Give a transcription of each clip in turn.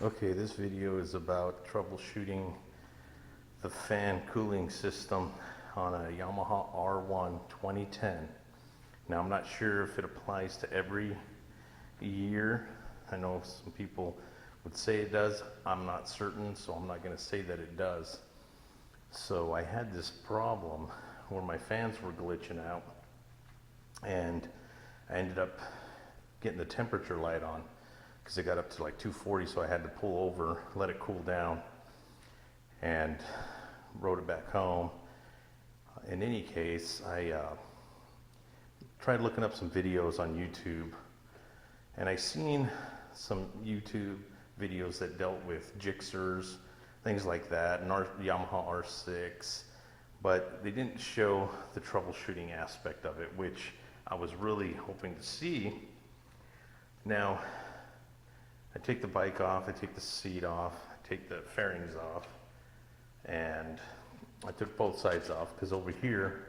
Okay, this video is about troubleshooting the fan cooling system on a Yamaha R1 2010. Now, I'm not sure if it applies to every year. I know some people would say it does. I'm not certain, so I'm not going to say that it does. So I had this problem where my fans were glitching out, and I ended up getting the temperature light on because it got up to like 240, so I had to pull over, let it cool down, and rode it back home. In any case, I tried looking up some videos on YouTube, and I seen some YouTube videos that dealt with GXSRs, things like that, and Yamaha R6, but they didn't show the troubleshooting aspect of it, which I was really hoping to see. Now, I take the bike off, I take the seat off, I take the fairings off, and I took both sides off because over here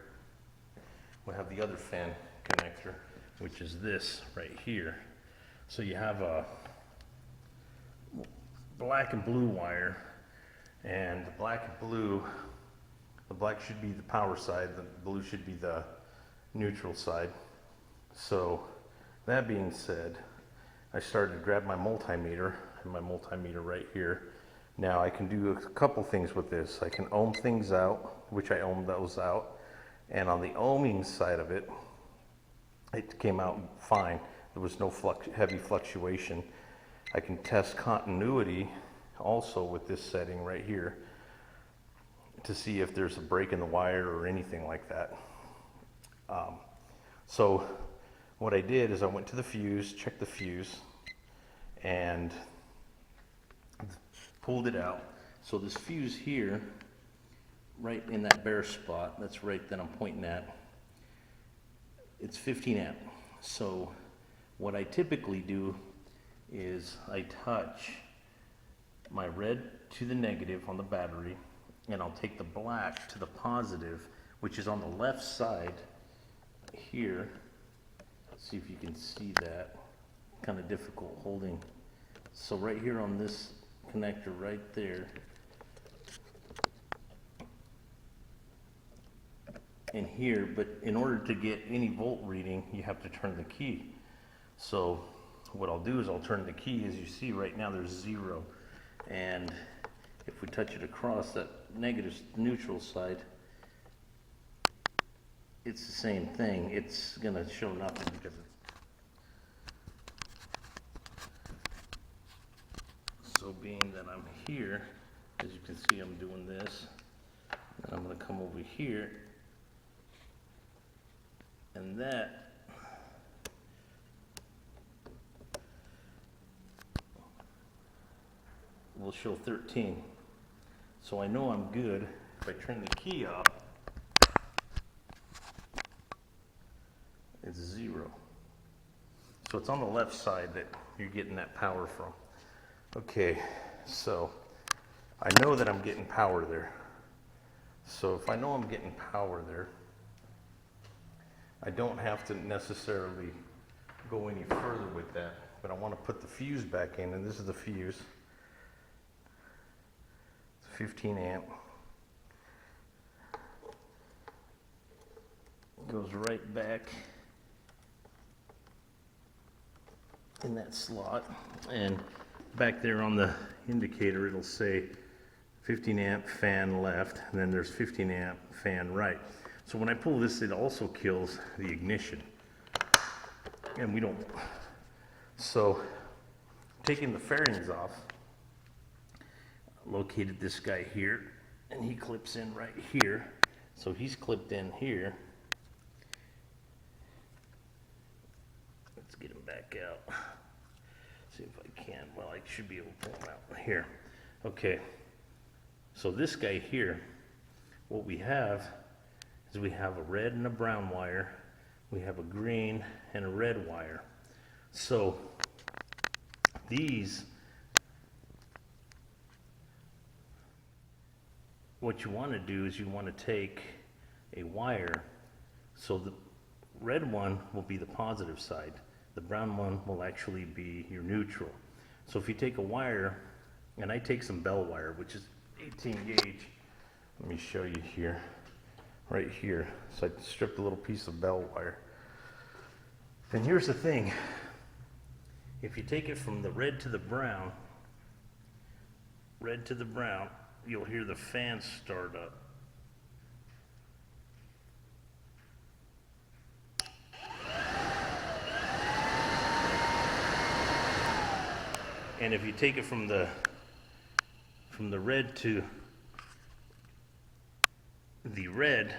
we have the other fan connector, which is this right here. So you have a black and blue wire, and the black and blue, the black should be the power side, the blue should be the neutral side. So that being said, I started to grab my multimeter, and my multimeter right here. Now I can do a couple things with this. I can ohm things out, which I ohm those out, and on the ohming side of it, it came out fine. There was no heavy fluctuation. I can test continuity also with this setting right here to see if there's a break in the wire or anything like that. So what I did is I went to the fuse, checked the fuse, and pulled it out. So this fuse here, right in that bare spot, that's right that I'm pointing at, it's 15 amp. So what I typically do is I touch my red to the negative on the battery, and I'll take the black to the positive, which is on the left side here. See if you can see that. Kind of difficult holding. So right here on this connector right there, and here, but in order to get any volt reading, you have to turn the key. So what I'll do is I'll turn the key. As you see right now, there's 0, and if we touch it across that negative neutral side, it's the same thing. It's gonna show nothing because so being that I'm here, as you can see, I'm doing this, and I'm gonna come over here, and that will show 13. So I know I'm good. If I turn the key off, it's 0. So it's on the left side that you're getting that power from. Okay, so I know that I'm getting power there. So if I know I'm getting power there, I don't have to necessarily go any further with that, but I want to put the fuse back in, and this is the fuse. It's 15 amp. It goes right back in that slot, and back there on the indicator it'll say 15 amp fan left, and then there's 15 amp fan right. So when I pull this, it also kills the ignition, and we don't. So taking the fairings off, located this guy here, and he clips in right here. So he's clipped in here. Let's get him back out. See if I can. Well, I should be able to pull him out here. Okay. So this guy here, what we have is we have a red and a brown wire. We have a green and a red wire. So these, what you want to do is you want to take a wire. So the red one will be the positive side. The brown one will actually be your neutral. So if you take a wire And I take some bell wire, which is 18 gauge. Let me show you here, right here. So I stripped a little piece of bell wire. And here's the thing. If you take it from the red to the brown, you'll hear the fan start up. And if you take it from the red to the red,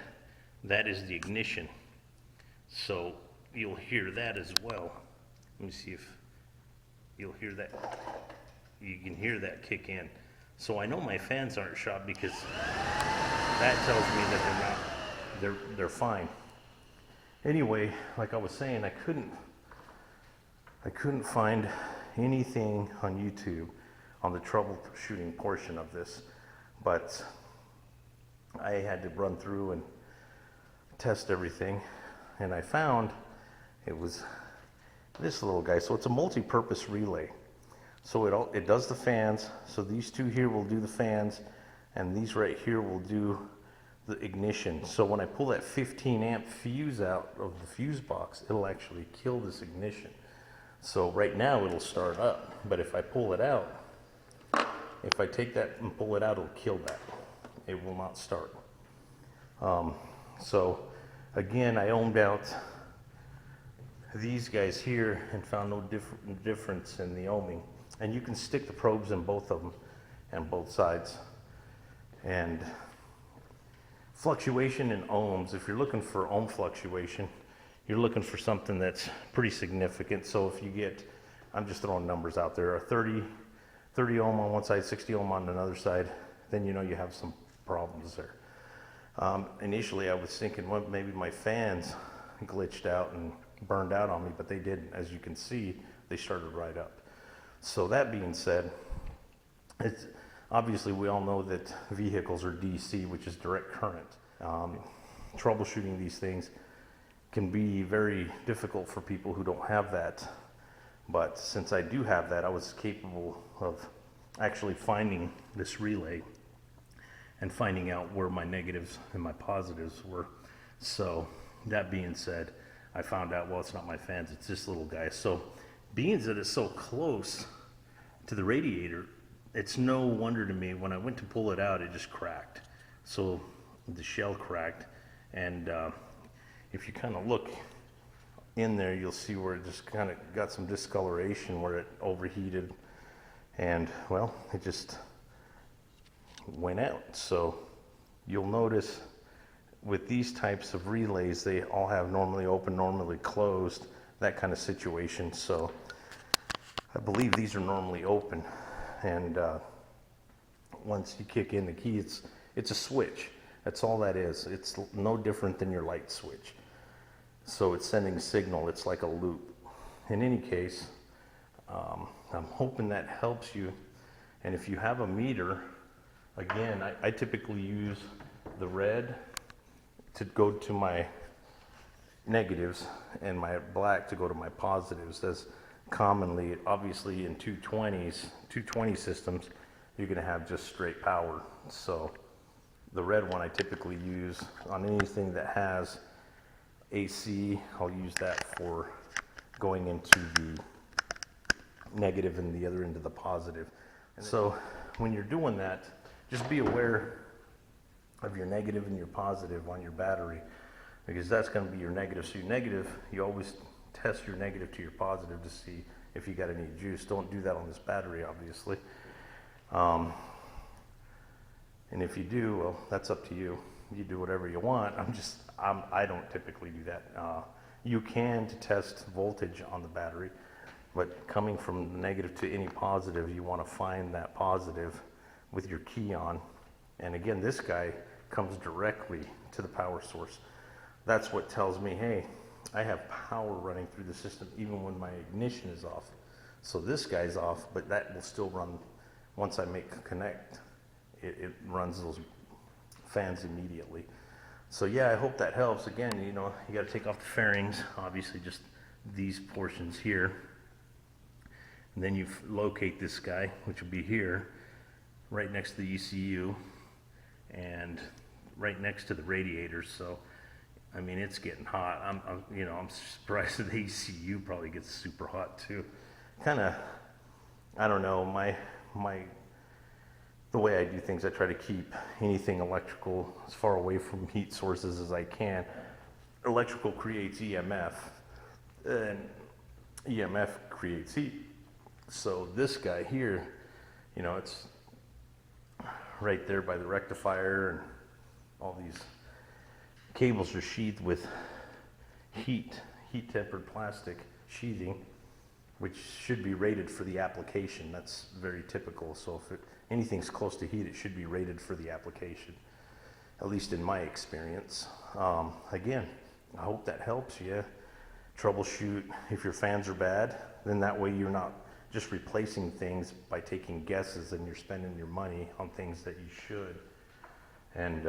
that is the ignition. So you'll hear that as well. Let me see if you'll hear that. You can hear that kick in. So I know my fans aren't shot because that tells me that they're fine. Anyway, like I was saying, I couldn't find anything on YouTube on the troubleshooting portion of this, but I had to run through and test everything, and I found it was this little guy. So it's a multi-purpose relay. So it does the fans. So these two here will do the fans, and these right here will do the ignition. So when I pull that 15 amp fuse out of the fuse box, it'll actually kill this ignition. So right now it'll start up, but if I pull it out, if I take that and pull it out, it'll kill that. It will not start. So again, I ohmed out these guys here and found no difference in the ohming. And you can stick the probes in both of them and both sides. And fluctuation in ohms, if you're looking for ohm fluctuation, you're looking for something that's pretty significant. So if you get, I'm just throwing numbers out there, a 30 ohm on one side, 60 ohm on another side, then you know you have some problems there. Initially I was thinking, well, maybe my fans glitched out and burned out on me, but they didn't. As you can see, they started right up. So that being said, it's obviously we all know that vehicles are DC, which is direct current. Troubleshooting these things can be very difficult for people who don't have that. But since I do have that, I was capable of actually finding this relay and finding out where my negatives and my positives were. So that being said, I found out, well, it's not my fans, it's this little guy. So being that it's so close to the radiator, it's no wonder to me when I went to pull it out, it just cracked. So the shell cracked, and if you kind of look in there, you'll see where it just kind of got some discoloration where it overheated, and well, it just went out. So you'll notice with these types of relays, they all have normally open, normally closed, that kind of situation. So I believe these are normally open, and once you kick in the key, it's a switch. That's all that is. It's no different than your light switch. So it's sending a signal. It's like a loop. In any case, I'm hoping that helps you. And if you have a meter, again, I typically use the red to go to my negatives and my black to go to my positives. As commonly, obviously in 220 systems, you're going to have just straight power. So the red one I typically use on anything that has AC. I'll use that for going into the negative and the other into the positive. So when you're doing that, just be aware of your negative and your positive on your battery, because that's going to be your negative. So your negative, you always test your negative to your positive to see if you got any juice. Don't do that on this battery, obviously. And if you do, well, that's up to you. You do whatever you want. I don't typically do that. You can to test voltage on the battery, but coming from negative to any positive, you want to find that positive with your key on. And again, this guy comes directly to the power source. That's what tells me, hey, I have power running through the system even when my ignition is off. So this guy's off, but that will still run once I make a connect. It runs those fans immediately. So yeah, I hope that helps. Again, you know, you got to take off the fairings, obviously just these portions here. And then you locate this guy, which will be here. right next to the ECU and right next to the radiators. So I mean, it's getting hot. I'm surprised that the ECU probably gets super hot too. Kind of, I don't know, the way I do things, I try to keep anything electrical as far away from heat sources as I can. Electrical creates EMF, and EMF creates heat. So this guy here, it's right there by the rectifier, and all these cables are sheathed with heat tempered plastic sheathing, which should be rated for the application. That's very typical. So if anything's close to heat, it should be rated for the application, at least in my experience. Again, I hope that helps you troubleshoot if your fans are bad. Then that way you're not just replacing things by taking guesses, and you're spending your money on things that you should. And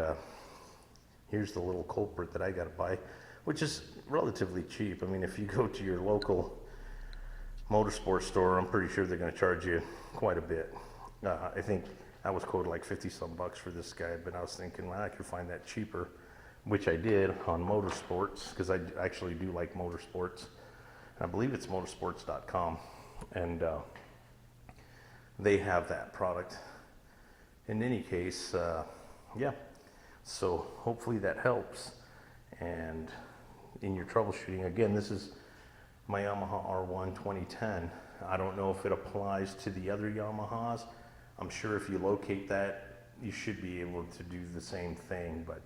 here's the little culprit that I got to buy, which is relatively cheap. I mean, if you go to your local motorsport store, I'm pretty sure they're going to charge you quite a bit. I think I was quoted like 50 some bucks for this guy, but I was thinking, well, I could find that cheaper, which I did on Motorsports, because I actually do like motorsports. And I believe it's motorsports.com, and they have that product. In any case, yeah. So hopefully that helps. And in your troubleshooting, again, this is my Yamaha R1 2010. I don't know if it applies to the other Yamahas. I'm sure if you locate that, you should be able to do the same thing, but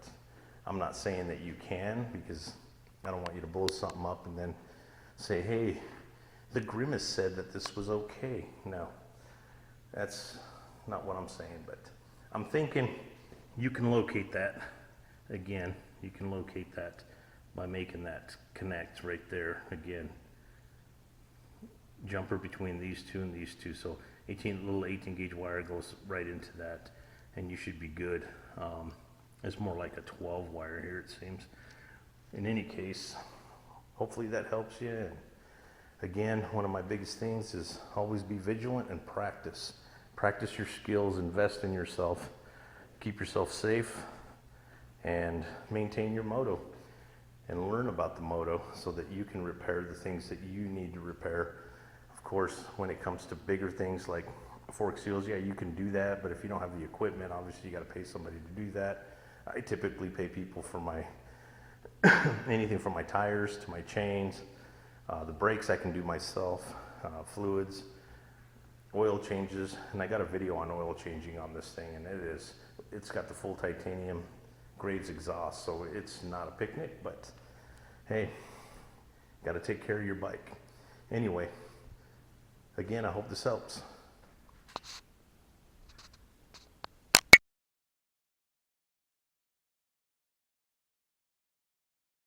I'm not saying that you can, because I don't want you to blow something up and then say, hey, the Grimace said that this was okay. No, that's not what I'm saying, but I'm thinking you can locate that. Again, you can locate that by making that connect right there. Again, jumper between these two and these two. So little 18 gauge wire goes right into that, and you should be good. It's more like a 12 wire here, it seems. In any case, hopefully that helps you. And again, one of my biggest things is always be vigilant and practice. Practice your skills, invest in yourself, keep yourself safe, and maintain your moto, and learn about the moto so that you can repair the things that you need to repair. Of course, when it comes to bigger things like fork seals, yeah, you can do that, but if you don't have the equipment, obviously you got to pay somebody to do that. I typically pay people for my anything from my tires to my chains. The brakes I can do myself, fluids, oil changes, and I got a video on oil changing on this thing, and it's got the full titanium grades exhaust, so it's not a picnic, but hey, got to take care of your bike. Anyway, again, I hope this helps.